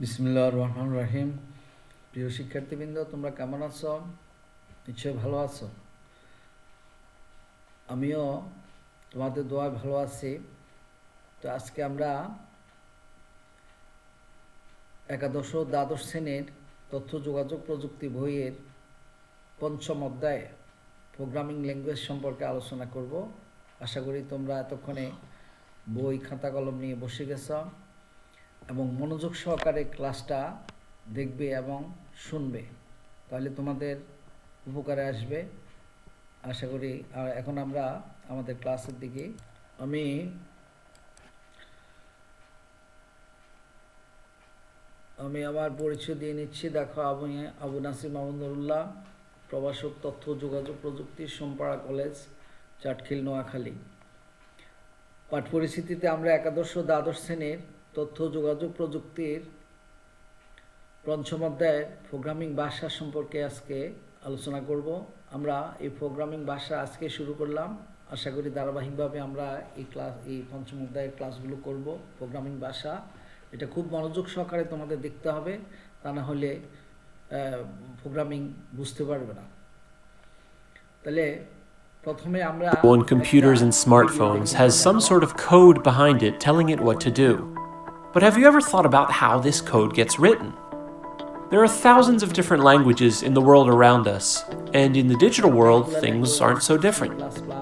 বিসমিল্লাহির রহমানির রহিম। প্রিয় শিক্ষার্থীবৃন্দ, তোমরা কেমন আছো? নিশ্চয়ই ভালো আছো। আমিও তোমাদের দোয়ায় ভালো আছি। তো আজকে আমরা একাদশ ও দ্বাদশ শ্রেণীর তথ্য যোগাযোগ প্রযুক্তি বইয়ের পঞ্চম অধ্যায় প্রোগ্রামিং ল্যাঙ্গুয়েজ সম্পর্কে আলোচনা করব। আশা করি তোমরা এতক্ষণে বই খাতা কলম নিয়ে বসে গেছ এবং মনোযোগ সহকারে ক্লাসটা দেখবে এবং শুনবে, তাহলে তোমাদের উপকারে আসবে আশা করি। আর এখন আমরা আমাদের ক্লাসের দিকে আমি আমার পরিচয় দিয়ে নিচ্ছি। দেখো, আমি আবু নাসিম মাহমুদুল্লাহ, প্রভাষক, তথ্য যোগাযোগ প্রযুক্তি, সোমপাড়া কলেজ, চাটখিল, নোয়াখালী। পাঠ পরিস্থিতিতে আমরা একাদশ ও দ্বাদশ শ্রেণীর তথ্য যোগাযোগ প্রযুক্তির পঞ্চম অধ্যায়ের প্রোগ্রামিং ভাষা সম্পর্কে আজকে আলোচনা করব। আমরা এই প্রোগ্রামিং ভাষা আজকে শুরু করলাম। আশা করি ধারাবাহিকভাবে আমরা এই পঞ্চম অধ্যায়ের ক্লাসগুলো করব। প্রোগ্রামিং ভাষা এটা খুব মনোযোগ সহকারে তোমাদের দেখতে হবে, তা না হলে প্রোগ্রামিং বুঝতে পারবে না। তাহলে প্রথমে আমরা on computers and smartphones has some sort of code behind it telling it what to do. But have you ever thought about how this code gets written? There are thousands of different languages in the world around us, and in the digital world, things aren't so different.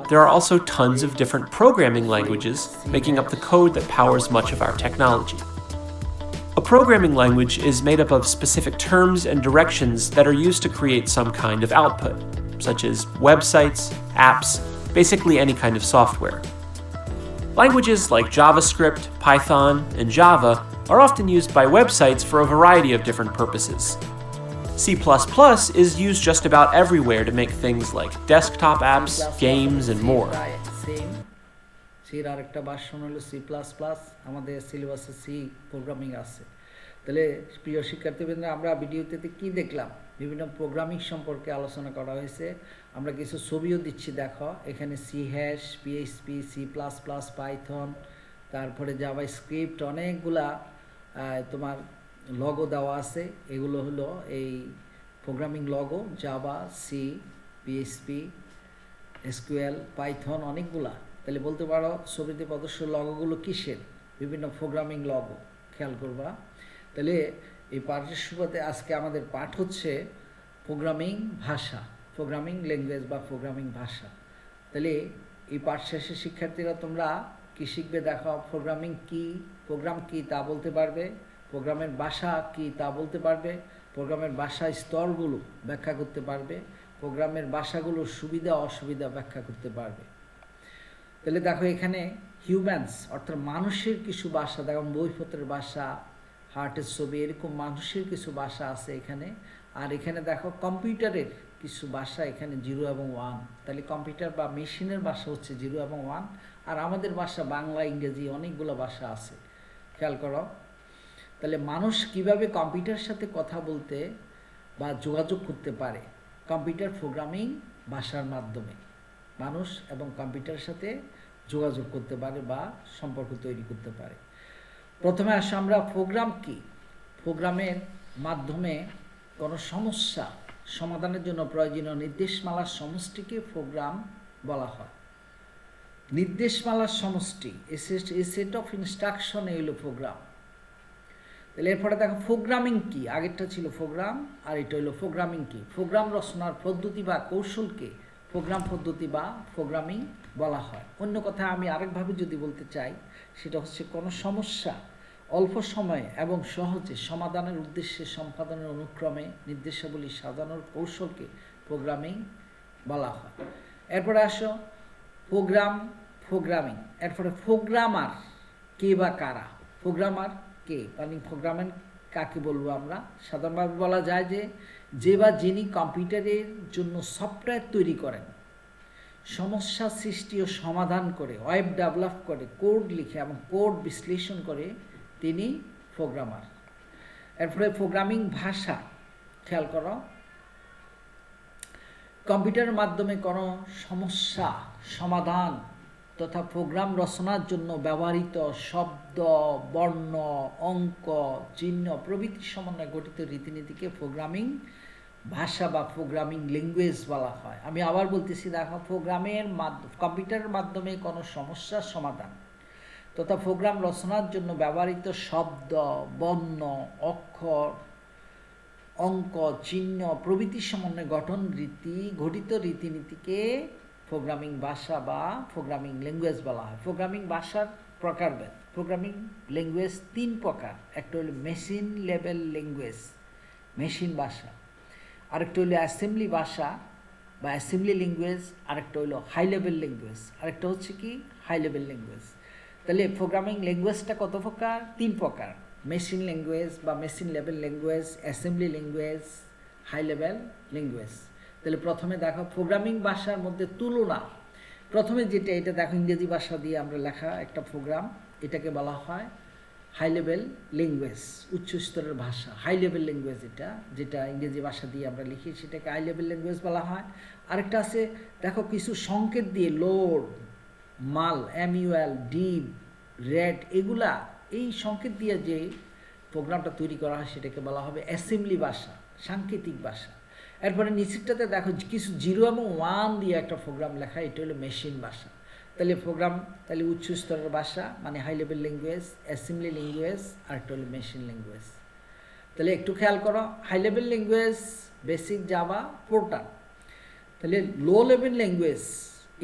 There are also tons of different programming languages making up the code that powers much of our technology. A programming language is made up of specific terms and directions that are used to create some kind of output, such as websites, apps, basically any kind of software. Languages like JavaScript, Python, and Java are often used by websites for a variety of different purposes. C++ is used just about everywhere to make things like desktop apps, games, and more. সির আরেকটা version হলো C plus plus. আমাদের সিলেবাসে C programming আছে। তাহলে প্রিয় শিক্ষার্থীবৃন্দ, আমরা ভিডিওতে কি দেখলাম? বিভিন্ন প্রোগ্রামিং সম্পর্কে আলোচনা করা হয়েছে। আমরা কিছু ছবিও দিচ্ছি, দেখো এখানে C hash, PHP, C plus plus, Python, তারপরে জাভা স্ক্রিপ্ট, অনেকগুলা তোমার লগো দেওয়া আছে। এগুলো হলো এই programming logo, Java, C, PHP, SQL, Python, অনেকগুলা। তাহলে বলতে পারো ছবিতে প্রদর্শিত লগোগুলো কিসের? বিভিন্ন প্রোগ্রামিং লগো, খেয়াল করবা। তাহলে এই পাঠের শুরুতে আজকে আমাদের পাঠ হচ্ছে প্রোগ্রামিং ভাষা, প্রোগ্রামিং ল্যাঙ্গুয়েজ বা প্রোগ্রামিং ভাষা। তাহলে এই পাঠ শেষে শিক্ষার্থীরা তোমরা কি শিখবে? দেখো, প্রোগ্রামিং কি, প্রোগ্রাম কি তা বলতে পারবে, প্রোগ্রামের ভাষা কি তা বলতে পারবে, প্রোগ্রামের ভাষা স্তরগুলো ব্যাখ্যা করতে পারবে, প্রোগ্রামের ভাষাগুলোর সুবিধা অসুবিধা ব্যাখ্যা করতে পারবে। তাহলে দেখো, এখানে হিউম্যানস অর্থাৎ মানুষের কিছু ভাষা, দেখো বইপত্রের ভাষা, হার্টের ছবি, এরকম মানুষের কিছু ভাষা আছে এখানে। আর এখানে দেখো কম্পিউটারের কিছু ভাষা, এখানে 0 এবং 1। তাহলে কম্পিউটার বা মেশিনের ভাষা হচ্ছে 0 এবং 1, আর আমাদের ভাষা বাংলা, ইংরেজি, অনেকগুলো ভাষা আছে, খেয়াল করো। তাহলে মানুষ কিভাবে কম্পিউটারের সাথে কথা বলতে বা যোগাযোগ করতে পারে? কম্পিউটার প্রোগ্রামিং ভাষার মাধ্যমে মানুষ এবং কম্পিউটারের সাথে যোগাযোগ করতে পারে বা সম্পর্ক তৈরি করতে পারে। প্রথমে আসো আমরা প্রোগ্রাম কি। প্রোগ্রামের মাধ্যমে কোনো সমস্যা সমাধানের জন্য প্রয়োজনীয় নির্দেশমালার সমষ্টিকে প্রোগ্রাম বলা হয়। নির্দেশমালার সমষ্টি, এ সেট অফ ইনস্ট্রাকশন, এগুলো প্রোগ্রাম। তাহলে এরপরে দেখো প্রোগ্রামিং কি। আগেরটা ছিল প্রোগ্রাম, আর এটা হলো প্রোগ্রামিং কি। প্রোগ্রাম রচনার পদ্ধতি বা কৌশলকে প্রোগ্রাম পদ্ধতি বা প্রোগ্রামিং বলা হয়। অন্য কথায় আমি আরেকভাবে যদি বলতে চাই, সেটা হচ্ছে কোনো সমস্যা অল্প সময়ে এবং সহজে সমাধানের উদ্দেশ্যে সম্পাদনের অনুক্রমে নির্দেশাবলী সাজানোর কৌশলকে প্রোগ্রামিং বলা হয়। এরপরে আসো প্রোগ্রামিং। এরপরে প্রোগ্রামার কে বা কারা? প্রোগ্রামার কে, মানে প্রোগ্রামার কাকে বলবো আমরা? সাধারণভাবে বলা যায় যে বা যিনি কম্পিউটারের জন্য সফটওয়্যার তৈরি করেন, সমস্যা সৃষ্টি ও সমাধান করে, ওয়েব ডেভেলপ করে, কোড লিখে এবং কোড বিশ্লেষণ করে, তিনি প্রোগ্রামার। এরপরে প্রোগ্রামিং ভাষা, খেয়াল করো, কম্পিউটারের মাধ্যমে কোনো সমস্যা সমাধান তথা প্রোগ্রাম রচনার জন্য ব্যবহৃত শব্দ, বর্ণ, অঙ্ক, চিহ্ন প্রভৃতির সমন্বয়ে গঠিত রীতিনীতিকে প্রোগ্রামিং ভাষা বা প্রোগ্রামিং ল্যাঙ্গুয়েজ বলা হয়। আমি আবার বলতেছি, দেখো, কম্পিউটারের মাধ্যমে কোনো সমস্যার সমাধান তথা প্রোগ্রাম রচনার জন্য ব্যবহৃত শব্দ, বর্ণ, অক্ষর, অঙ্ক, চিহ্ন প্রভৃতির সমন্বয়ে গঠিত রীতিনীতিকে প্রোগ্রামিং ভাষা বা প্রোগ্রামিং ল্যাঙ্গুয়েজ বলা হয়। প্রোগ্রামিং ভাষার প্রকারভেদ। প্রোগ্রামিং ল্যাঙ্গুয়েজ 3 প্রকার। একটা হলো মেশিন লেভেল ল্যাঙ্গুয়েজ, মেশিন ভাষা। আরেকটা হলো অ্যাসেম্বলি ভাষা বা অ্যাসেম্বলি ল্যাঙ্গুয়েজ। আরেকটা হলো হাই লেভেল ল্যাঙ্গুয়েজ। আরেকটা হচ্ছে কি হাই লেভেল ল্যাঙ্গুয়েজ। তাহলে প্রোগ্রামিং ল্যাঙ্গুয়েজটা কত প্রকার? 3 প্রকার। মেশিন ল্যাঙ্গুয়েজ বা machine level language, assembly language, high level language. তাহলে প্রথমে দেখো প্রোগ্রামিং ভাষার মধ্যে তুলনা। প্রথমে এটা দেখো, ইংরেজি ভাষা দিয়ে আমরা লেখা একটা প্রোগ্রাম, এটাকে বলা হয় হাই লেভেল ল্যাঙ্গুয়েজ, উচ্চ স্তরের ভাষা। হাই লেভেল ল্যাঙ্গুয়েজ যেটা ইংরেজি ভাষা দিয়ে আমরা লিখি, সেটাকে হাই লেভেল ল্যাঙ্গুয়েজ বলা হয়। আরেকটা আছে, দেখো, কিছু সংকেত দিয়ে লোড, মাল, MUL, ডিভ, রেড, এগুলা এই সংকেত দিয়ে যে প্রোগ্রামটা তৈরি করা হয় সেটাকে বলা হবে অ্যাসেম্বলি ভাষা, সাংকেতিক ভাষা। এরপরে নিচেরটাতে দেখো কিছু 0 এবং 1 দিয়ে একটা প্রোগ্রাম লেখা, এটা হলো মেশিন ভাষা। তাহলে উচ্চ স্তরের ভাষা মানে high level language, assembly language, আর একটা হলো মেশিন ল্যাঙ্গুয়েজ। তাহলে একটু খেয়াল করো, high level language basic, Java, Fortran. তাহলে লো লেভেল ল্যাঙ্গুয়েজ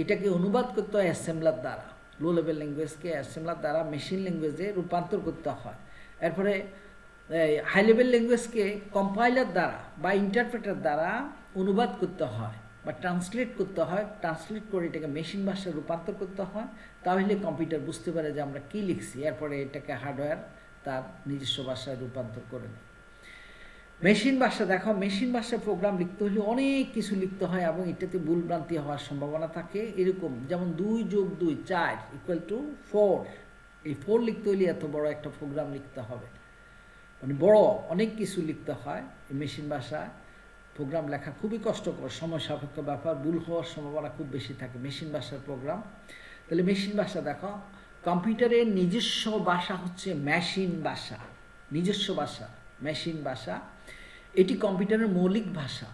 এটাকে অনুবাদ করতে হয় অ্যাসেম্বলার দ্বারা। লো লেভেল ল্যাঙ্গুয়েজকে অ্যাসেম্বলার দ্বারা মেশিন ল্যাঙ্গুয়েজে রূপান্তর করতে হয়। এরপরে হাই লেভেল ল্যাঙ্গুয়েজকে কম্পাইলার দ্বারা বা ইন্টারপ্রেটার দ্বারা অনুবাদ করতে হয় বা ট্রান্সলেট করতে হয়। ট্রান্সলেট করে এটাকে মেশিন ভাষায় রূপান্তর করতে হয়, তাহলে কম্পিউটার বুঝতে পারে যে আমরা কী লিখছি। এরপরে এটাকে হার্ডওয়্যার তার নিজস্ব ভাষায় রূপান্তর করে নেয়। মেশিন ভাষা দেখো, মেশিন ভাষায় প্রোগ্রাম লিখতে হলে অনেক কিছু লিখতে হয় এবং এটাতে ভুলভ্রান্তি হওয়ার সম্ভাবনা থাকে। এরকম যেমন 2 + 2 4 = 4, এই 4 লিখতে হলে এত বড় একটা প্রোগ্রাম লিখতে হবে, মানে বড় অনেক কিছু লিখতে হয়। এই মেশিন ভাষায় প্রোগ্রাম লেখা খুবই কষ্টকর, সময় সাপেক্ষ ব্যাপার, ভুল হওয়ার সম্ভাবনা খুব বেশি থাকে মেশিন ভাষার প্রোগ্রাম। তাহলে মেশিন ভাষা দেখো, কম্পিউটারের নিজস্ব ভাষা হচ্ছে মেশিন ভাষা, নিজস্ব ভাষা মেশিন ভাষা। এটি কম্পিউটারের মৌলিক ভাষা।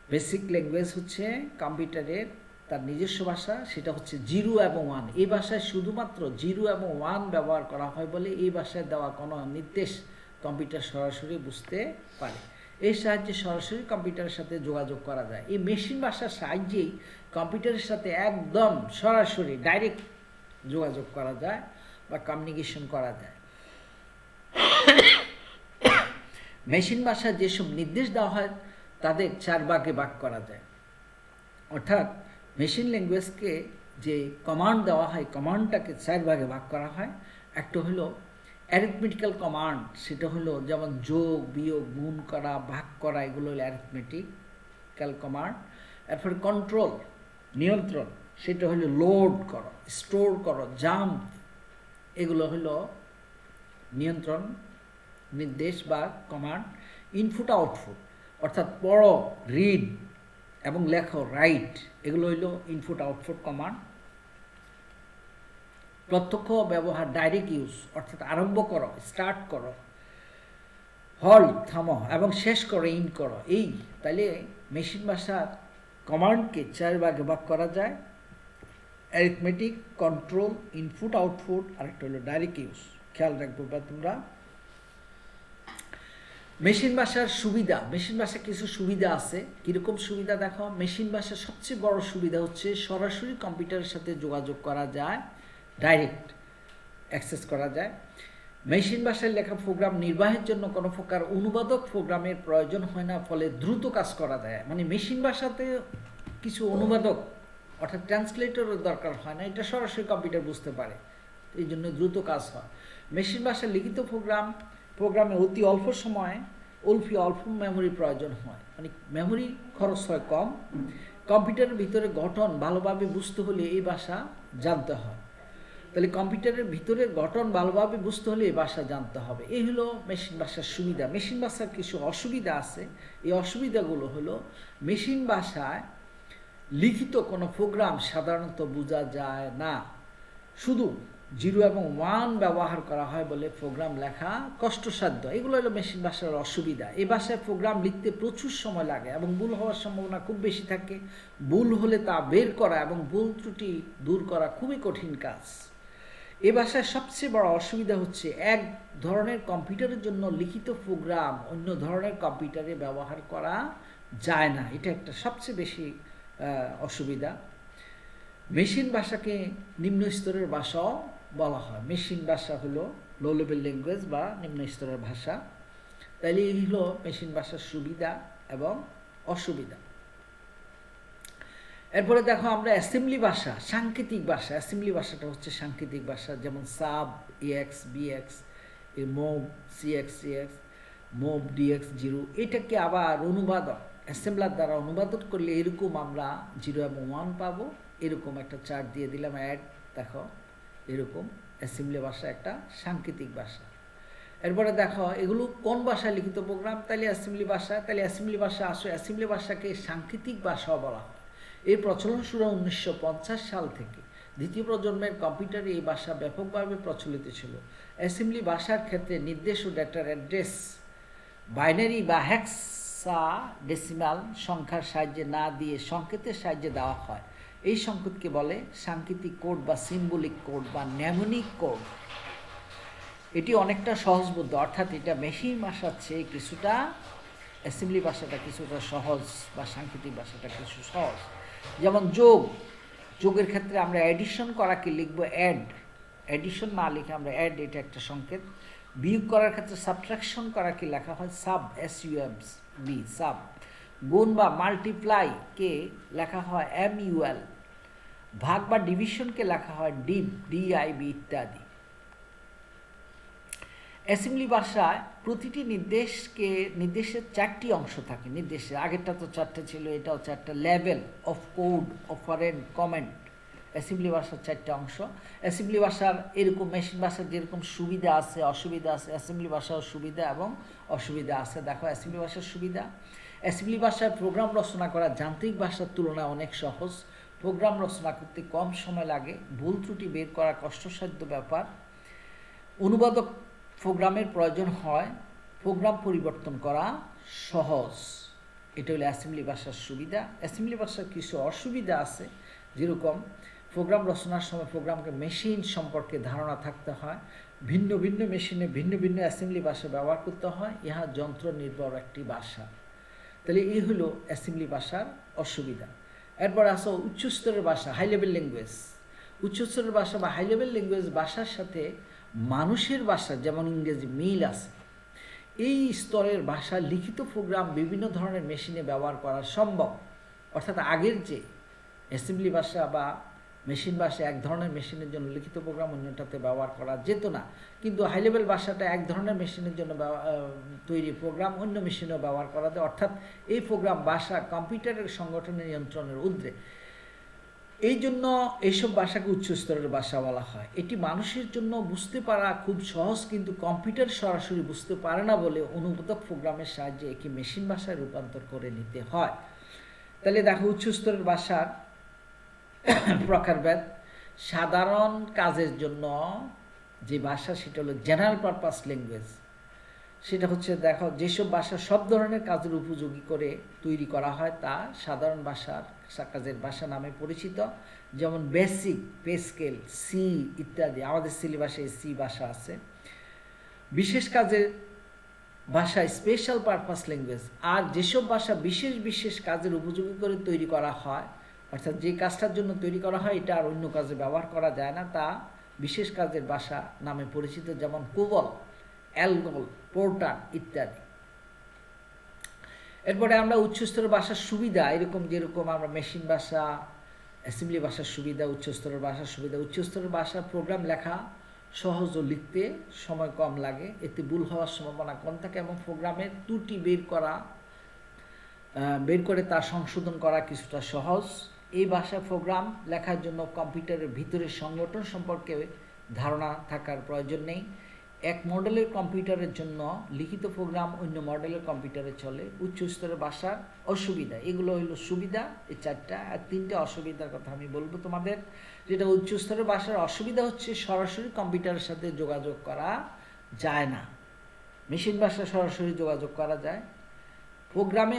বেসিক ল্যাঙ্গুয়েজ হচ্ছে কম্পিউটারের তার নিজস্ব ভাষা, সেটা হচ্ছে 0 এবং 1। এই ভাষায় শুধুমাত্র 0 এবং 1 ব্যবহার করা হয় বলে এই ভাষায় দেওয়া কোনো নির্দেশ কম্পিউটার সরাসরি বুঝতে পারে। এর সাহায্যে সরাসরি কম্পিউটারের সাথে যোগাযোগ করা যায়। এই মেশিন ভাষার সাহায্যেই কম্পিউটারের সাথে একদম সরাসরি ডাইরেক্ট যোগাযোগ করা যায় বা কমিউনিকেশন করা যায়। মেশিন ভাষায় যেসব নির্দেশ দেওয়া হয় তাদের 4 ভাগে ভাগ করা যায়। অর্থাৎ মেশিন ল্যাঙ্গুয়েজকে যে কমান্ড দেওয়া হয়, কমান্ডটাকে 4 ভাগে ভাগ করা হয়। একটা হলো অ্যারিথমেটিক্যাল কমান্ড, সেটা হলো যেমন যোগ, বিয়োগ, গুণ করা, ভাগ করা, এগুলো হলো অ্যারিথমেটিক্যাল কমান্ড। এরপরে কন্ট্রোল, নিয়ন্ত্রণ, সেটা হলো লোড করো, স্টোর করো, জাম্প, এগুলো হলো নিয়ন্ত্রণ নির্দেশ বা কমান্ড। ইনপুট আউটপুট, অর্থাৎ পড়ো, রিড, এবং লেখো, রাইট, এগুলো হইল ইনপুট আউটপুট কমান্ড। প্রত্যক্ষ ব্যবহার, ডাইরেক্ট ইউজ, অর্থাৎ আরম্ভ করো, স্টার্ট করো, হল্ট, থামো, এবং শেষ করো, ইন করো। তাহলে মেশিন ভাষার কমান্ডকে 4 ভাগে ভাগ করা যায়: অ্যারিথমেটিক, কন্ট্রোল, ইনপুট আউটপুট, আর একটা হলো ডাইরেক্ট ইউজ। খেয়াল রাখবো বা তোমরা। মেশিন ভাষার সুবিধা, মেশিন ভাষার কিছু সুবিধা আছে। কীরকম সুবিধা দেখো, মেশিন ভাষার সবচেয়ে বড় সুবিধা হচ্ছে সরাসরি কম্পিউটারের সাথে যোগাযোগ করা যায়, ডাইরেক্ট অ্যাক্সেস করা যায়। মেশিন ভাষায় লেখা প্রোগ্রাম নির্বাহের জন্য কোনো প্রকার অনুবাদক প্রোগ্রামের প্রয়োজন হয় না, ফলে দ্রুত কাজ করা যায়। মানে মেশিন ভাষাতে কিছু অনুবাদক অর্থাৎ ট্রান্সলেটরের দরকার হয় না, এটা সরাসরি কম্পিউটার বুঝতে পারে, এই জন্য দ্রুত কাজ হয়। মেশিন ভাষায় লিখিত প্রোগ্রামে অতি অল্প সময়ে অল্প মেমোরি প্রয়োজন হয়, মানে মেমোরি খরচ হয় কম। কম্পিউটারের ভিতরে গঠন ভালোভাবে বুঝতে হলে এই ভাষা জানতে হয়। তাহলে কম্পিউটারের ভিতরে গঠন ভালোভাবে বুঝতে হলে এই ভাষা জানতে হবে। এই হলো মেশিন ভাষার সুবিধা। মেশিন ভাষার কিছু অসুবিধা আছে। এই অসুবিধাগুলো হলো, মেশিন ভাষায় লিখিত কোনো প্রোগ্রাম সাধারণত বোঝা যায় না, শুধু 0 এবং 1 ব্যবহার করা হয় বলে প্রোগ্রাম লেখা কষ্টসাধ্য। এগুলো হলো মেশিন ভাষার অসুবিধা। এই ভাষায় প্রোগ্রাম লিখতে প্রচুর সময় লাগে এবং ভুল হওয়ার সম্ভাবনা খুব বেশি থাকে। ভুল হলে তা বের করা এবং ভুল ত্রুটি দূর করা খুবই কঠিন কাজ। এ ভাষার সবচেয়ে বড় অসুবিধা হচ্ছে এক ধরনের কম্পিউটারের জন্য লিখিত প্রোগ্রাম অন্য ধরনের কম্পিউটারে ব্যবহার করা যায় না। এটা একটা সবচেয়ে বেশি অসুবিধা। মেশিন ভাষাকে নিম্ন স্তরের ভাষাও বলা হয়। মেশিন ভাষা হলো লো লেভেল ল্যাঙ্গুয়েজ বা নিম্ন স্তরের ভাষা। তাইলে এই হলো মেশিন ভাষার সুবিধা এবং অসুবিধা। এরপরে দেখো আমরা অ্যাসেম্বলি ভাষা, সাংকেতিক ভাষা। অ্যাসেম্বলি ভাষাটা হচ্ছে সাংকেতিক ভাষা, যেমন sub X BX, mov CX CX, mov DX 0। এটাকে আবার অনুবাদক অ্যাসেম্বলার দ্বারা অনুবাদন করলে এরকম আমরা 0 এবং 1 পাবো। এরকম একটা চার্ট দিয়ে দিলাম, অ্যাড দেখো, এরকম অ্যাসেম্বলি ভাষা একটা সাংকেতিক ভাষা। এরপরে দেখো এগুলো কোন ভাষায় লিখিত প্রোগ্রাম, তাহলে অ্যাসেম্বলি ভাষা। তাহলে অ্যাসেম্বলি ভাষা আসলে অ্যাসেম্বলি ভাষাকে সাংকেতিক ভাষাও বলা হয়। এর প্রচলন শুরু 1950 সাল থেকে। দ্বিতীয় প্রজন্মের কম্পিউটারে এই ভাষা ব্যাপকভাবে প্রচলিত ছিল। অ্যাসেম্বলি ভাষার ক্ষেত্রে নির্দেশ ও ডেটার অ্যাড্রেস বাইনারি বা হেক্সাডেসিমাল সংখ্যার সাহায্যে না দিয়ে সংকেতের সাহায্যে দেওয়া হয়। এই সংকেতকে বলে সাংকেতিক কোড বা সিম্বলিক কোড বা ন্যামনিক কোড। এটি অনেকটা সহজবোধ্য, অর্থাৎ এটা মেশিন ভাষার চেয়ে কিছুটা, অ্যাসেম্বলি ভাষাটা কিছুটা সহজ বা সাংকেতিক ভাষাটা কিছু সহজ। যেমন যোগের ক্ষেত্রে আমরা অ্যাডিশন করাকে লিখবো অ্যাড, অ্যাডিশন না লিখে আমরা অ্যাড, এটা একটা সংকেত। বিয়োগ করার ক্ষেত্রে সাবট্রাকশন করাকে লেখা হয় সাব, SUB, সাব। গুণ বা মাল্টিপ্লাইকে লেখা হয় MUL। ভাগ বা ডিভিশনকে লেখা হয় DIV ইত্যাদি। অ্যাসেম্বলি ভাষায় প্রতিটি নির্দেশের 4টি অংশ থাকে। নির্দেশের আগেরটা তো 4টে ছিল, এটাও 4টা। Level of code, operand, comment. Assembly ভাষার 4টা অংশ। অ্যাসেম্বলি ভাষার এরকম মেশিন ভাষার যেরকম সুবিধা আছে অসুবিধা আছে, অ্যাসেম্বলি ভাষার সুবিধা এবং অসুবিধা আছে। দেখো অ্যাসেম্বলি ভাষার সুবিধা, অ্যাসেম্বলি ভাষায় প্রোগ্রাম রচনা করা যান্ত্রিক ভাষার তুলনায় অনেক সহজ। প্রোগ্রাম রচনা করতে কম সময় লাগে, ভুল ত্রুটি বের করা কষ্টসাধ্য ব্যাপার। অনুবাদক প্রোগ্রামের প্রয়োজন হয়, প্রোগ্রাম পরিবর্তন করা সহজ। এটা হলো অ্যাসেম্বলি ভাষার সুবিধা। অ্যাসেম্বলি ভাষার কিছু অসুবিধা আছে, যেরকম প্রোগ্রাম রচনার সময় প্রোগ্রামকে মেশিন সম্পর্কে ধারণা থাকতে হয়। ভিন্ন ভিন্ন মেশিনে ভিন্ন ভিন্ন অ্যাসেম্বলি ভাষা ব্যবহার করতে হয়। ইহা যন্ত্র নির্ভর একটি ভাষা। তাহলে এই হলো অ্যাসেম্বলি ভাষার অসুবিধা। এরপর আসো উচ্চস্তরের ভাষা, হাই লেভেল ল্যাঙ্গুয়েজ। উচ্চস্তরের ভাষা বা হাই লেভেল ল্যাঙ্গুয়েজ ভাষার সাথে মানুষের ভাষা যেমন ইংরেজি মিল আছে। এই স্তরের ভাষা লিখিত প্রোগ্রাম বিভিন্ন ধরনের মেশিনে ব্যবহার করা সম্ভব। অর্থাৎ আগের যে অ্যাসেম্বলি ভাষা বা মেশিন ভাষা এক ধরনের মেশিনের জন্য লিখিত প্রোগ্রাম অন্যটাতে ব্যবহার করা যেত না, কিন্তু হাই লেভেল ভাষাটা এক ধরনের মেশিনের জন্য তৈরি প্রোগ্রাম অন্য মেশিনেও ব্যবহার করা যায়। অর্থাৎ এই প্রোগ্রাম ভাষা কম্পিউটারের সংগঠনের নিয়ন্ত্রণের ঊর্ধ্বে। এই জন্য এইসব ভাষাকে উচ্চ স্তরের ভাষা বলা হয়। এটি মানুষের জন্য বুঝতে পারা খুব সহজ, কিন্তু কম্পিউটার সরাসরি বুঝতে পারে না বলে অনুবাদক প্রোগ্রামের সাহায্যে একে মেশিন ভাষায় রূপান্তর করে নিতে হয়। তাহলে দেখো উচ্চ স্তরের ভাষার প্রকারভেদ। সাধারণ কাজের জন্য যে ভাষা সেটা হলো জেনারেল পারপাস ল্যাঙ্গুয়েজ। সেটা হচ্ছে দেখো যেসব ভাষা সব ধরনের কাজের উপযোগী করে তৈরি করা হয় তা সাধারণ কাজের ভাষা নামে পরিচিত। যেমন বেসিক, পেস্কেল, সি ইত্যাদি। আমাদের সিলেবাসে সি ভাষা আছে। বিশেষ কাজের ভাষা স্পেশাল পারপাস ল্যাঙ্গুয়েজ। আর যেসব ভাষা বিশেষ বিশেষ কাজের উপযোগী করে তৈরি করা হয়, অর্থাৎ যে কাজটার জন্য তৈরি করা হয় এটা আর অন্য কাজে ব্যবহার করা যায় না, তা বিশেষ কাজের ভাষা নামে পরিচিত। যেমন কোবল, অ্যালগল, পোর্টার ইত্যাদি। এরপরে আমরা উচ্চস্তরের ভাষার সুবিধা, এরকম যেরকম আমরা মেশিন ভাষা, অ্যাসেম্বলি ভাষার সুবিধা, উচ্চস্তরের ভাষার সুবিধা। উচ্চস্তরের ভাষার প্রোগ্রাম লেখা সহজ ও লিখতে সময় কম লাগে, এতে ভুল হওয়ার সম্ভাবনা কম থাকে এবং প্রোগ্রামের ত্রুটি বের করে তা সংশোধন করা কিছুটা সহজ। এই ভাষায় প্রোগ্রাম লেখার জন্য কম্পিউটারের ভিতরের সংগঠন সম্পর্কে ধারণা থাকার প্রয়োজন নেই। এক মডেলের কম্পিউটারের জন্য লিখিত প্রোগ্রাম অন্য মডেলের কম্পিউটারে চলে। উচ্চ স্তরের ভাষার অসুবিধা, এগুলো হইল সুবিধা, এই চারটা। আর তিনটে অসুবিধার কথা আমি বলবো তোমাদের। যেটা উচ্চ স্তরের ভাষার অসুবিধা হচ্ছে সরাসরি কম্পিউটারের সাথে যোগাযোগ করা যায় না। মেশিন ভাষা সরাসরি যোগাযোগ করা যায়, প্রোগ্রামকে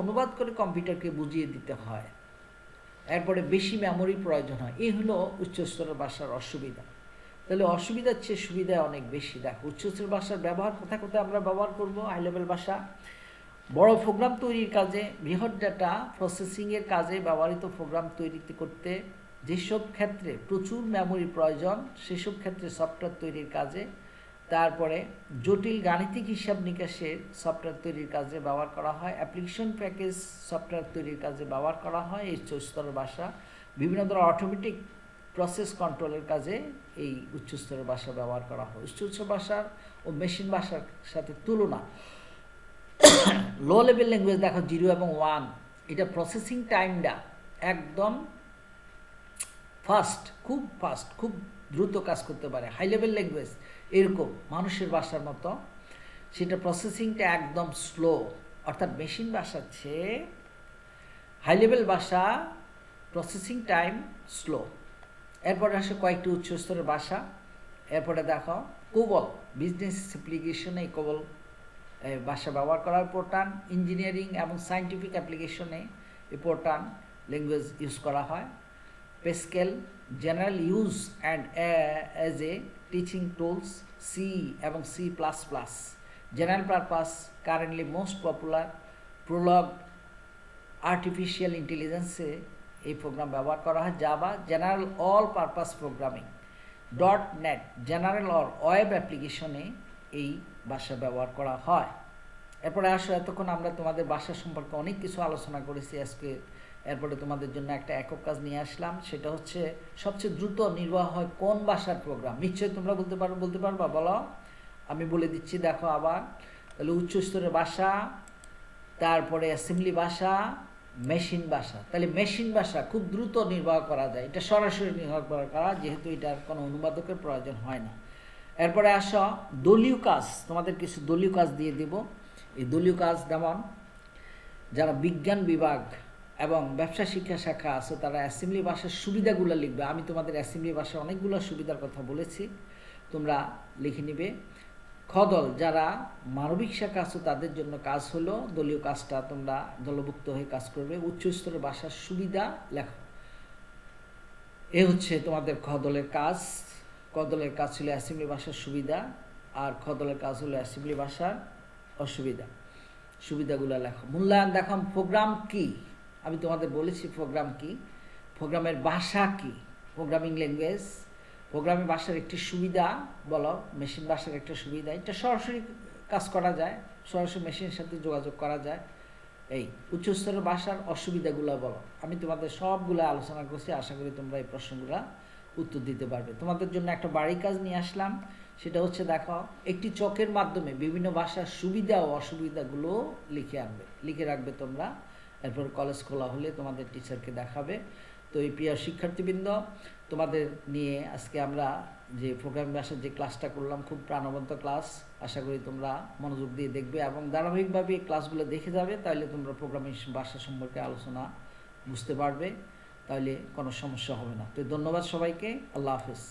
অনুবাদ করে কম্পিউটারকে বুঝিয়ে দিতে হয়, এরপরে বেশি মেমোরি প্রয়োজন হয়। এই হলো উচ্চস্তরের ভাষার অসুবিধা। তাহলে অসুবিধার চেয়ে সুবিধা অনেক বেশি। দেখো, উচ্চস্তরের ভাষার ব্যবহার কোথায় কোথায় আমরা ব্যবহার করব? হাই লেভেল ভাষা বড় প্রোগ্রাম তৈরির কাজে, বৃহৎ ডাটা প্রসেসিংয়ের কাজে ব্যবহৃত প্রোগ্রাম তৈরি করতে যেসব ক্ষেত্রে প্রচুর মেমোরি প্রয়োজন সেসব ক্ষেত্রে সফটওয়্যার তৈরির কাজে, তারপরে জটিল গাণিতিক হিসাব নিকাশের সফটওয়্যার তৈরির কাজে ব্যবহার করা হয়, অ্যাপ্লিকেশন প্যাকেজ সফটওয়্যার তৈরির কাজে ব্যবহার করা হয় এই উচ্চস্তরের ভাষা। বিভিন্ন ধরনের অটোমেটিক প্রসেস কন্ট্রোলের কাজে এই উচ্চস্তরের ভাষা ব্যবহার করা হয়। উচ্চস্তরের ভাষার ও মেশিন ভাষার সাথে তুলনা, লো লেভেল ল্যাঙ্গুয়েজ দেখো 0 এবং 1, এটা প্রসেসিং টাইমটা একদম ফাস্ট, খুব দ্রুত কাজ করতে পারে। হাই লেভেল ল্যাঙ্গুয়েজ এরকম মানুষের ভাষার মতো, সেটা প্রসেসিংটা একদম স্লো। অর্থাৎ মেশিন ভাষার চেয়ে হাই লেভেল ভাষা প্রসেসিং টাইম স্লো। এরপরে আসে কয়েকটি উচ্চস্তরের ভাষা। এরপরে দেখো কোবল, বিজনেস অ্যাপ্লিকেশনে কোবল ভাষা ব্যবহার করা ইম্পর্ট্যান্ট। ইঞ্জিনিয়ারিং এবং সায়েন্টিফিক অ্যাপ্লিকেশনে ইম্পর্ট্যান্ট ল্যাঙ্গুয়েজ ইউজ করা হয়। Pascal general use and as a teaching tools. C এবং C++, general purpose, currently most popular. Prolog artificial ইন্টেলিজেন্সে এই প্রোগ্রাম ব্যবহার করা হয়। Java general all purpose programming. .NET general or web অ্যাপ্লিকেশনে এই ভাষা ব্যবহার করা হয়। এরপরে আসো, এতক্ষণ আমরা তোমাদের ভাষা সম্পর্কে অনেক কিছু আলোচনা করেছি আজকে। এরপরে তোমাদের জন্য একটা একক কাজ নিয়ে আসলাম, সেটা হচ্ছে সবচেয়ে দ্রুত নির্বাহ হয় কোন ভাষার প্রোগ্রাম। নিশ্চয়ই তোমরা বলতে পারবা, বলো। আমি বলে দিচ্ছি, দেখো আবার। তাহলে উচ্চস্তরের ভাষা, তারপরে অ্যাসেম্বলি ভাষা, মেশিন ভাষা। তাহলে মেশিন ভাষা খুব দ্রুত নির্বাহ করা যায়, এটা সরাসরি নির্বাহ করা, যেহেতু এটার কোনো অনুবাদকের প্রয়োজন হয় না। এরপরে আসো দলীয় কাজ, তোমাদের কিছু দলীয় কাজ দিয়ে দেব। এই দলীয় কাজ যেমন যারা বিজ্ঞান বিভাগ এবং ব্যবসা শিক্ষা শাখা আছে তারা অ্যাসেম্বলি ভাষার সুবিধাগুলো লিখবে। আমি তোমাদের অ্যাসেম্বলি ভাষার অনেকগুলো সুবিধার কথা বলেছি, তোমরা লিখে নিবে। খদল যারা মানবিক শাখা আছে তাদের জন্য কাজ হলো দলীয় কাজটা, তোমরা দলভুক্ত হয়ে কাজ করবে। উচ্চ স্তরের ভাষার সুবিধা লেখো। এ হচ্ছে তোমাদের খদলের কাজ। কদলের কাজ ছিল অ্যাসেম্বলি ভাষার সুবিধা, আর খদলের কাজ হলো অ্যাসেম্বলি ভাষার অসুবিধা। সুবিধাগুলো লেখো। মূল্যায়ন দেখো, প্রোগ্রাম কি, আমি তোমাদের বলেছি প্রোগ্রাম কি, প্রোগ্রামের ভাষা কি, প্রোগ্রামিং ল্যাঙ্গুয়েজ। প্রোগ্রামিং ভাষার একটি সুবিধা বলো, মেশিন ভাষার একটা সুবিধা, এটা সরাসরি কাজ করা যায়, সরাসরি মেশিনের সাথে যোগাযোগ করা যায়। এই উচ্চস্তরের ভাষার অসুবিধাগুলো বলো। আমি তোমাদের সবগুলো আলোচনা করছি, আশা করি তোমরা এই প্রশ্নগুলো উত্তর দিতে পারবে। তোমাদের জন্য একটা বাড়ি কাজ নিয়ে আসলাম, সেটা হচ্ছে দেখো, একটি চকের মাধ্যমে বিভিন্ন ভাষার সুবিধা ও অসুবিধাগুলো লিখে রাখবে তোমরা। এরপর কলেজ খোলা হলে তোমাদের টিচারকে দেখাবে। তো এই প্রিয় শিক্ষার্থীবৃন্দ, তোমাদের নিয়ে আজকে আমরা যে প্রোগ্রামিং ভাষার যে ক্লাসটা করলাম, খুব প্রাণবন্ত ক্লাস। আশা করি তোমরা মনোযোগ দিয়ে দেখবে এবং ধারাবাহিকভাবে এই ক্লাসগুলো দেখে যাবে, তাহলে তোমরা প্রোগ্রামিং ভাষা সম্পর্কে আলোচনা বুঝতে পারবে, তাহলে কোনো সমস্যা হবে না। তো ধন্যবাদ সবাইকে, আল্লাহ হাফেজ।